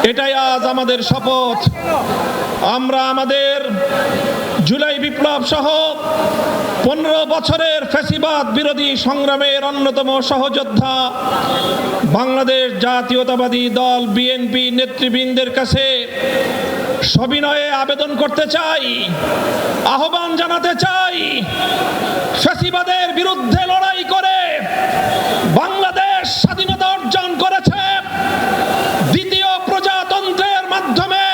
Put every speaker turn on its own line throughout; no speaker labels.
এটাই আজ আমাদের শপথ। আমরা আমাদের জুলাই বিপ্লব সহ 15 বছরের ফ্যাসিবাদ বিরোধী সংগ্রামের অন্যতম সহযোদ্ধা বাংলাদেশ জাতীয়তাবাদী দল বিএনপি নেতৃবৃন্দের কাছে সবিনয়ে আবেদন করতে চাই, আহ্বান জানাতে চাই, ফ্যাসিবাদের বিরুদ্ধে লড়াই করে বাংলাদেশ স্বাধীনতা অর্জন করেছে। দ্বিতীয় প্রজাতন্ত্রের মাধ্যমে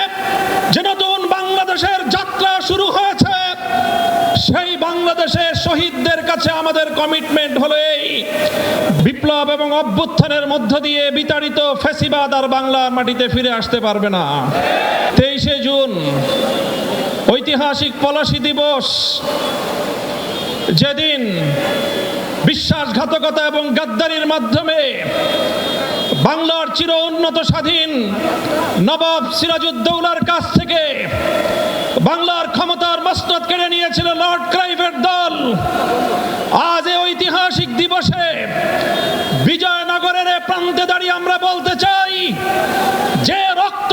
যে নতুন বাংলাদেশের যাত্রা শুরু হয়েছে, সেই বাংলাদেশের শহীদদের কাছে আমাদের কমিটমেন্ট হলো এই: বিপ্লব এবং অভ্যুত্থানের মধ্য দিয়ে বিতাড়িত ফ্যাসিবাদ আর বাংলার মাটিতে ফিরে আসতে পারবে না। 23শে জুন ঐতিহাসিক পলাশী দিবস, যেদিন বিশ্বাসঘাতকতা এবং গাদ্দারির মাধ্যমে বাংলার চির উন্নত স্বাধীন নবাব সিরাজউদ্দৌলার কাছ থেকে বাংলার ক্ষমতার মসনদ কেড়ে নিয়েছিল লর্ড ক্লাইভের দল। আজ এই ঐতিহাসিক দিবসে বিজয়নগরের প্রান্তে দাঁড়িয়ে আমরা বলতে চাই, যে রক্ত